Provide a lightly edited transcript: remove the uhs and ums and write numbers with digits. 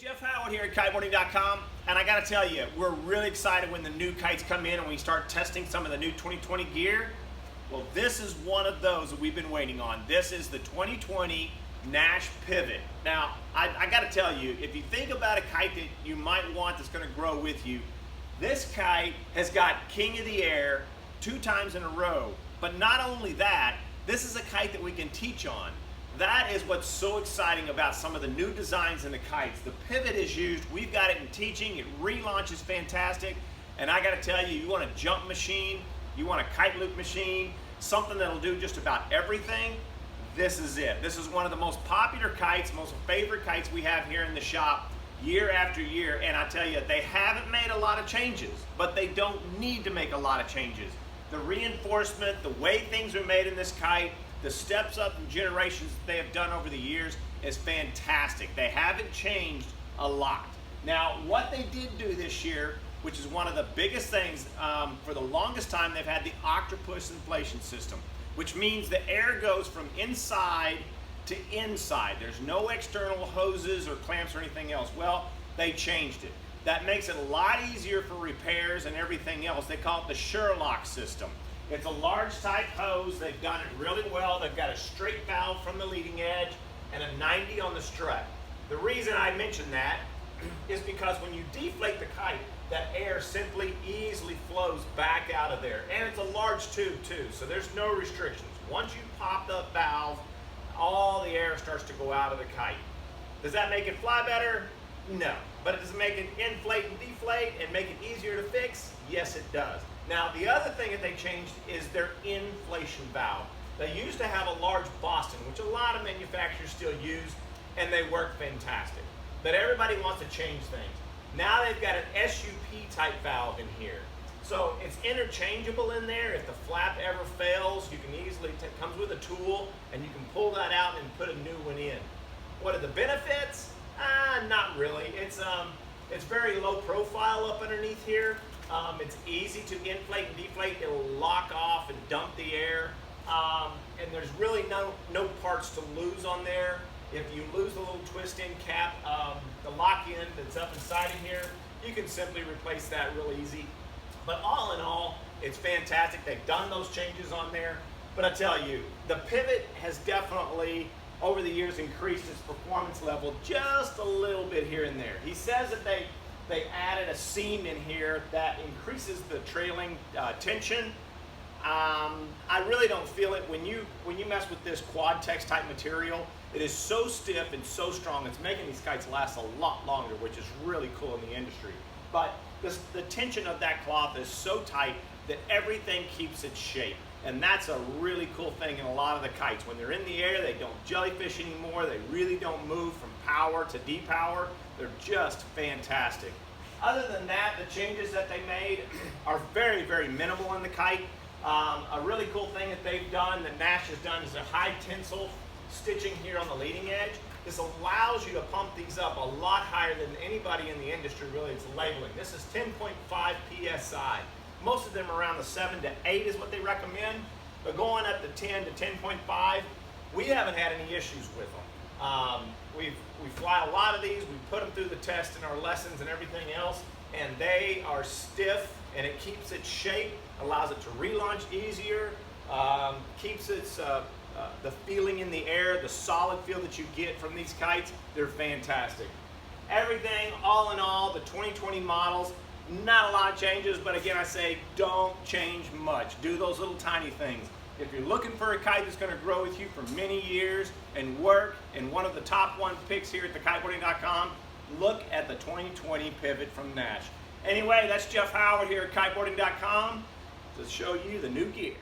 Jeff Howard here at Kiteboarding.com, and I gotta tell you, we're really excited when the new kites come in and we start testing some of the new 2020 gear. Well, this is one of those that we've been waiting on. This is the 2020 Naish Pivot. Now, I gotta tell you, if you think about a kite that you might want that's gonna grow with you, this kite has got King of the Air 2 times in a row. But not only that, this is a kite that we can teach on. That is what's so exciting about some of the new designs in the kites. The pivot is used, we've got it in teaching, it relaunches fantastic, and I gotta tell you, you want a jump machine, you want a kite loop machine, something that'll do just about everything, this is it. This is one of the most popular kites, most favorite kites we have here in the shop year after year, and I tell you, they haven't made a lot of changes, but they don't need to make a lot of changes. The reinforcement, the way things are made in this kite, the steps up in generations that they have done over the years is fantastic. They haven't changed a lot. Now, what they did do this year, which is one of the biggest things, for the longest time they've had the octopus inflation system, which means the air goes from inside to inside. There's no external hoses or clamps or anything else. Well, they changed it. That makes it a lot easier for repairs and everything else. They call it the Sherlock system. It's a large type hose. They've done it really well. They've got a straight valve from the leading edge and a 90 on the strut. The reason I mention that is because when you deflate the kite, that air simply easily flows back out of there. And it's a large tube too, so there's no restrictions. Once you pop the valve, all the air starts to go out of the kite. Does that make it fly better? No. But does it make it inflate and deflate and make it easier to fix? Yes, it does. Now, the other thing that they changed is their inflation valve. They used to have a large Boston, which a lot of manufacturers still use, and they work fantastic. But everybody wants to change things. Now they've got an SUP type valve in here. So it's interchangeable in there. If the flap ever fails, you can easily, it comes with a tool, and you can pull that out and put a new one in. What are the benefits? Not really. It's very low profile up underneath here. It's easy to inflate and deflate. It'll lock off and dump the air. And there's really no parts to lose on there. If you lose the little twist-in cap, the lock-in that's up inside of here, you can simply replace that real easy. But all in all, it's fantastic. They've done those changes on there. But I tell you, the pivot has definitely, over the years, increased its performance level just a little bit here and there. He says that they added a seam in here that increases the trailing tension. I really don't feel it. When you mess with this Quad-Tex type material, it is so stiff and so strong, it's making these kites last a lot longer, which is really cool in the industry. But the tension of that cloth is so tight that everything keeps its shape. And that's a really cool thing in a lot of the kites. When they're in the air, they don't jellyfish anymore. They really don't move from power to depower. They're just fantastic. Other than that, the changes that they made are very, very minimal in the kite. A really cool thing that they've done, that Naish has done, is a high tensile stitching here on the leading edge. This allows you to pump these up a lot higher than anybody in the industry really is labeling. This is 10.5 PSI. Most of them around the 7 to 8 is what they recommend, but going up to 10 to 10.5, we haven't had any issues with them. We fly a lot of these, we put them through the test in our lessons and everything else, and they are stiff, and it keeps its shape, allows it to relaunch easier, keeps its the feeling in the air, the solid feel that you get from these kites. They're fantastic. Everything, all in all, the 2020 models, not a lot of changes, but again, I say don't change much. Do those little tiny things. If you're looking for a kite that's going to grow with you for many years and work, and one of the top 1 picks here at the Kiteboarding.com, look at the 2020 Pivot from Naish. Anyway, that's Jeff Howard here at Kiteboarding.com to show you the new gear.